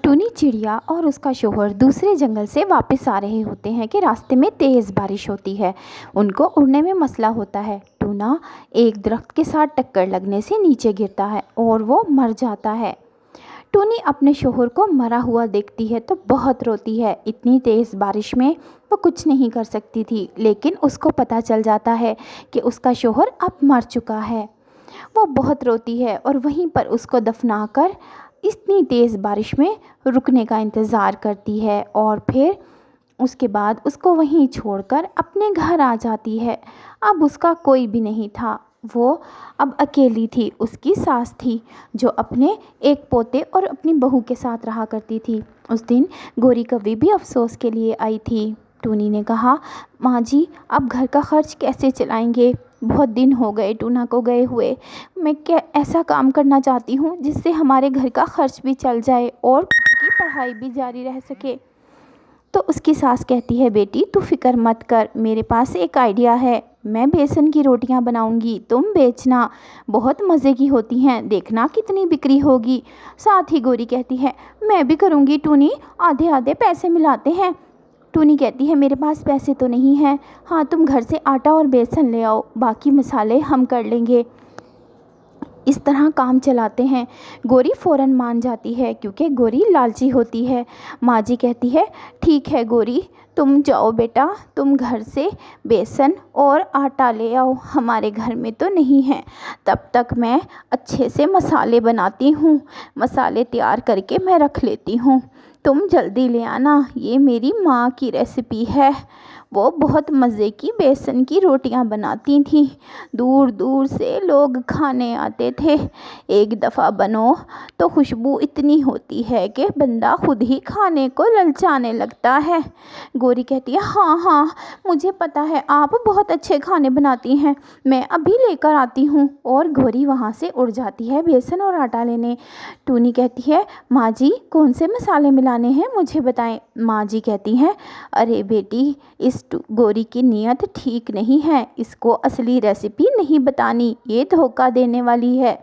टूनी चिड़िया और उसका शौहर दूसरे जंगल से वापस आ रहे होते हैं कि रास्ते में तेज़ बारिश होती है। उनको उड़ने में मसला होता है। टूना एक दरख्त के साथ टक्कर लगने से नीचे गिरता है और वो मर जाता है। टूनी अपने शौहर को मरा हुआ देखती है तो बहुत रोती है। इतनी तेज़ बारिश में वो कुछ नहीं कर सकती थी, लेकिन उसको पता चल जाता है कि उसका शौहर अब मर चुका है। वो बहुत रोती है और वहीं पर उसको दफनाकर इतनी तेज़ बारिश में रुकने का इंतज़ार करती है और फिर उसके बाद उसको वहीं छोड़कर अपने घर आ जाती है। अब उसका कोई भी नहीं था, वो अब अकेली थी। उसकी सास थी जो अपने एक पोते और अपनी बहू के साथ रहा करती थी। उस दिन गोरी कौवी भी अफसोस के लिए आई थी। टूनी ने कहा, माँ जी अब घर का खर्च कैसे चलाएंगे? बहुत दिन हो गए टूना को गए हुए। मैं क्या ऐसा काम करना चाहती हूँ जिससे हमारे घर का खर्च भी चल जाए और की पढ़ाई भी जारी रह सके। तो उसकी सास कहती है, बेटी तू फिक्र मत कर, मेरे पास एक आइडिया है। मैं बेसन की रोटियां बनाऊंगी, तुम बेचना, बहुत मज़े की होती हैं, देखना कितनी बिक्री होगी। साथ ही गोरी कहती है, मैं भी करूंगी टूनी, आधे आधे पैसे मिलाते हैं। टूनी कहती है, मेरे पास पैसे तो नहीं हैं। हाँ, तुम घर से आटा और बेसन ले आओ, बाकी मसाले हम कर लेंगे। इस तरह काम चलाते हैं। गोरी फ़ौरन मान जाती है क्योंकि गोरी लालची होती है। माँ जी कहती है, ठीक है गोरी, तुम जाओ बेटा, तुम घर से बेसन और आटा ले आओ, हमारे घर में तो नहीं है। तब तक मैं अच्छे से मसाले बनाती हूँ, मसाले तैयार करके मैं रख लेती हूँ, तुम जल्दी ले आना। ये मेरी माँ की रेसिपी है। वो बहुत मज़े की बेसन की रोटियां बनाती थीं, दूर दूर से लोग खाने आते थे। एक दफ़ा बनो तो खुशबू इतनी होती है कि बंदा खुद ही खाने को ललचाने लगता है। गोरी कहती है, हाँ हाँ मुझे पता है, आप बहुत अच्छे खाने बनाती हैं, मैं अभी लेकर आती हूँ। और गोरी वहाँ से उड़ जाती है बेसन और आटा लेने। टूनी कहती है, माँ जी कौन से मसाले मिलाने हैं मुझे बताएं। माँ जी कहती हैं, अरे बेटी इस गोरी की नीयत ठीक नहीं है, इसको असली रेसिपी नहीं बतानी, ये धोखा देने वाली है।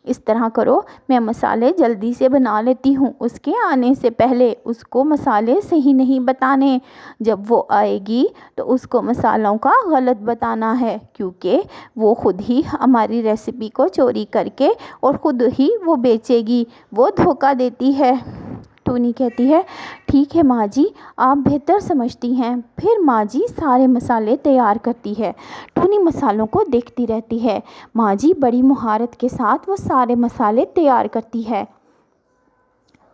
इस तरह करो, मैं मसाले जल्दी से बना लेती हूँ, उसके आने से पहले उसको मसाले सही नहीं बताने। जब वो आएगी तो उसको मसालों का गलत बताना है, क्योंकि वो खुद ही हमारी रेसिपी को चोरी करके और ख़ुद ही वो बेचेगी, वो धोखा देती है। टूनी कहती है, ठीक है माँ जी, आप बेहतर समझती हैं। फिर माँ जी सारे मसाले तैयार करती है। टूनी मसालों को देखती रहती है। माँ जी बड़ी महारत के साथ वो सारे मसाले तैयार करती है।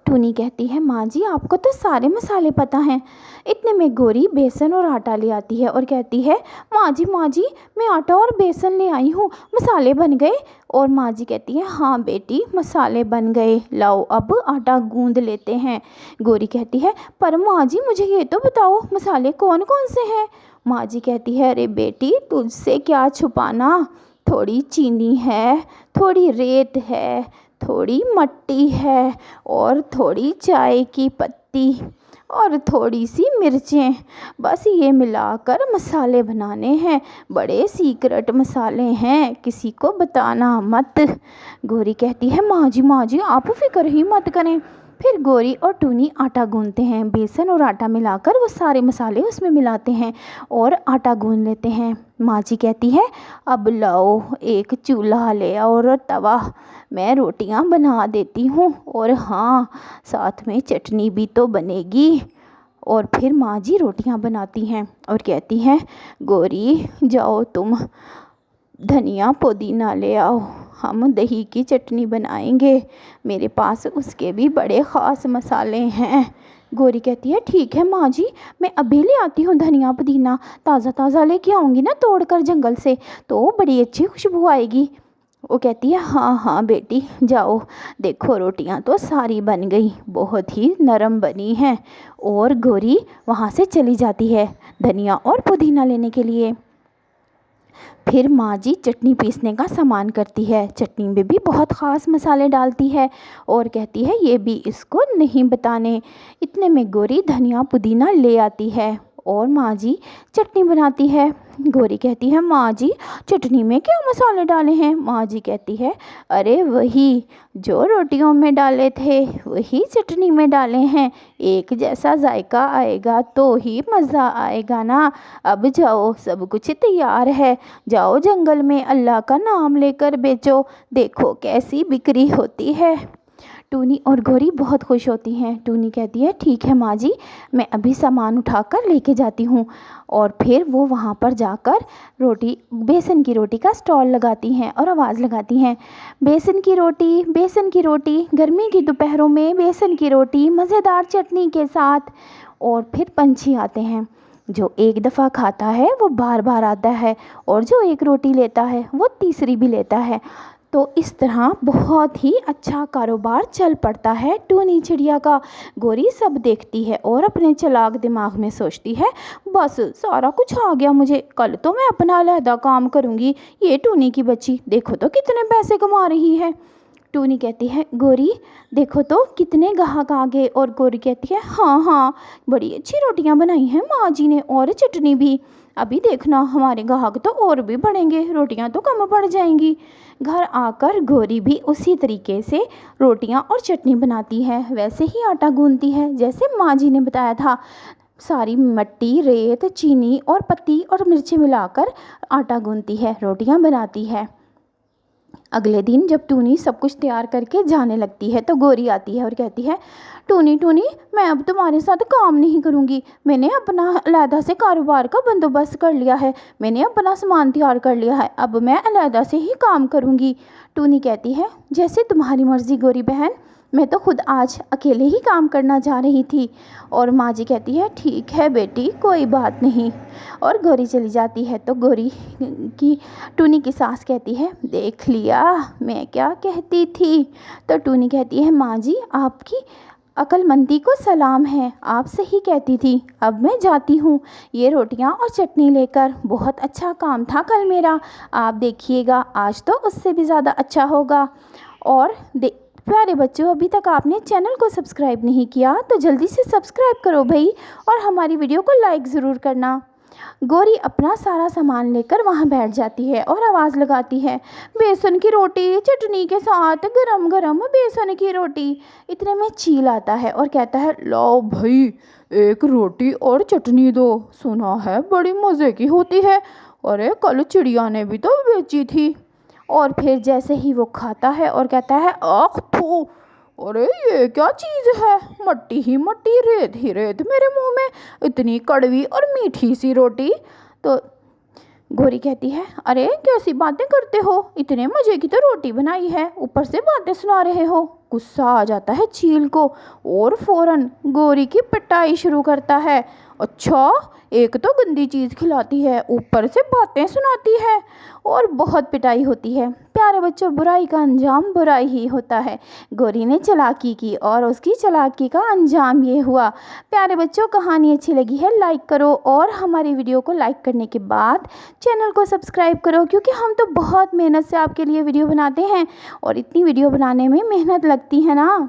टूनी कहती है, माँ जी आपको तो सारे मसाले पता हैं। इतने में गोरी बेसन और आटा ले आती है और कहती है, माँ जी मैं आटा और बेसन ले आई हूँ, मसाले बन गए। और माँ जी कहती है, हाँ बेटी मसाले बन गए, लाओ अब आटा गूंद लेते हैं। गोरी कहती है, पर माँ जी मुझे ये तो बताओ मसाले कौन कौन से हैं। माँ जी कहती है, अरे बेटी तुझसे क्या छुपाना, थोड़ी चीनी है, थोड़ी रेत है, थोड़ी मट्टी है और थोड़ी चाय की पत्ती और थोड़ी सी मिर्चें, बस ये मिलाकर मसाले बनाने हैं, बड़े सीक्रेट मसाले हैं, किसी को बताना मत। गोरी कहती है, माँ जी आप फिक्र ही मत करें। फिर गोरी और टूनी आटा गूंथते हैं, बेसन और आटा मिलाकर वो सारे मसाले उसमें मिलाते हैं और आटा गूंथ लेते हैं। माँ जी कहती है, अब लाओ एक चूल्हा ले आओ और तवा, मैं रोटियां बना देती हूँ, और हाँ साथ में चटनी भी तो बनेगी। और फिर माँ जी रोटियां बनाती हैं और कहती हैं, गोरी जाओ तुम धनिया पुदीना ले आओ, हम दही की चटनी बनाएंगे, मेरे पास उसके भी बड़े ख़ास मसाले हैं। गोरी कहती है, ठीक है माँ जी, मैं अभी ले आती हूँ धनिया पुदीना, ताज़ा ताज़ा लेके आऊँगी ना तोड़कर जंगल से, तो बड़ी अच्छी खुशबू आएगी। वो कहती है, हाँ हाँ बेटी जाओ, देखो रोटियां तो सारी बन गई, बहुत ही नरम बनी हैं। और गोरी वहाँ से चली जाती है धनिया और पुदीना लेने के लिए। फिर माँ जी चटनी पीसने का सामान करती है, चटनी में भी बहुत ख़ास मसाले डालती है और कहती है, ये भी इसको नहीं बताने। इतने में गोरी धनिया पुदीना ले आती है और माँ जी चटनी बनाती है। गौरी कहती है, माँ जी चटनी में क्या मसाले डाले हैं? माँ जी कहती है, अरे वही जो रोटियों में डाले थे वही चटनी में डाले हैं, एक जैसा जायका आएगा तो ही मज़ा आएगा ना। अब जाओ, सब कुछ तैयार है, जाओ जंगल में अल्लाह का नाम लेकर बेचो, देखो कैसी बिक्री होती है। टूनी और गौरी बहुत खुश होती हैं। टूनी कहती है, ठीक है माँ जी, मैं अभी सामान उठाकर लेके जाती हूँ। और फिर वो वहाँ पर जाकर बेसन की रोटी का स्टॉल लगाती हैं और आवाज़ लगाती हैं, बेसन की रोटी, बेसन की रोटी, गर्मी की दोपहरों में बेसन की रोटी मज़ेदार चटनी के साथ। और फिर पंछी आते हैं, जो एक दफ़ा खाता है वो बार बार आता है, और जो एक रोटी लेता है वो तीसरी भी लेता है। तो इस तरह बहुत ही अच्छा कारोबार चल पड़ता है टूनी चिड़िया का। गौरी सब देखती है और अपने चालाक दिमाग में सोचती है, बस सारा कुछ आ गया मुझे, कल तो मैं अपना अलहदा काम करूँगी, ये टूनी की बच्ची देखो तो कितने पैसे कमा रही है। टूनी कहती है, गौरी देखो तो कितने ग्राहक आ गए। और गौरी कहती है, हाँ हाँ, बड़ी अच्छी रोटियां बनाई हैं माँ जी ने, और चटनी भी, अभी देखना हमारे ग्राहक तो और भी बढ़ेंगे, रोटियां तो कम पड़ जाएंगी। घर आकर गौरी भी उसी तरीके से रोटियां और चटनी बनाती है, वैसे ही आटा गूंथती है जैसे माँ जी ने बताया था। सारी मिट्टी, रेत, चीनी और पत्ती और मिर्ची मिलाकर आटा गूंथती है, रोटियां बनाती है। अगले दिन जब टूनी सब कुछ तैयार करके जाने लगती है तो गौरी आती है और कहती है, टूनी टूनी, मैं अब तुम्हारे साथ काम नहीं करूँगी, मैंने अपना अलहदा से कारोबार का बंदोबस्त कर लिया है, मैंने अपना सामान तैयार कर लिया है, अब मैं अलहदा से ही काम करूँगी। टूनी कहती है, जैसे तुम्हारी मर्ज़ी गौरी बहन, मैं तो खुद आज अकेले ही काम करना चाह रही थी। और माँ जी कहती है, ठीक है बेटी, कोई बात नहीं। और गौरी चली जाती है तो गौरी की टूनी की सास कहती है, देख लिया मैं क्या कहती थी। तो टूनी कहती है, माँ जी आपकी अक्लमंदी को सलाम है, आप सही कहती थी, अब मैं जाती हूँ ये रोटियाँ और चटनी लेकर, बहुत अच्छा काम था कल मेरा, आप देखिएगा आज तो उससे भी ज़्यादा अच्छा होगा। और प्यारे बच्चों, अभी तक आपने चैनल को सब्सक्राइब नहीं किया तो जल्दी से सब्सक्राइब करो भाई, और हमारी वीडियो को लाइक ज़रूर करना। गौरी अपना सारा सामान लेकर वहाँ बैठ जाती है और आवाज़ लगाती है, बेसन की रोटी चटनी के साथ गरम गरम बेसन की रोटी। इतने में चील आता है और कहता है, लो भाई एक रोटी और चटनी दो, सुना है बड़ी मज़े की होती है, अरे कल चिड़िया ने भी तो बेची थी। और फिर जैसे ही वो खाता है और कहता है, आख थू, अरे ये क्या चीज़ है, मट्टी ही मट्टी, रेत ही रेत मेरे मुंह में, इतनी कड़वी और मीठी सी रोटी। तो गौरी कहती है, अरे कैसी बातें करते हो, इतने मज़े की तो रोटी बनाई है, ऊपर से बातें सुना रहे हो। गुस्सा आ जाता है चील को और फ़ौरन गौरी की पिटाई शुरू करता है। अच्छा, एक तो गंदी चीज़ खिलाती है, ऊपर से बातें सुनाती है, और बहुत पिटाई होती है। प्यारे बच्चों, बुराई का अंजाम बुराई ही होता है। गौरी ने चालाकी की और उसकी चालाकी का अंजाम ये हुआ। प्यारे बच्चों, कहानी अच्छी लगी है लाइक करो, और हमारी वीडियो को लाइक करने के बाद चैनल को सब्सक्राइब करो, क्योंकि हम तो बहुत मेहनत से आपके लिए वीडियो बनाते हैं, और इतनी वीडियो बनाने में मेहनत लगती है ना।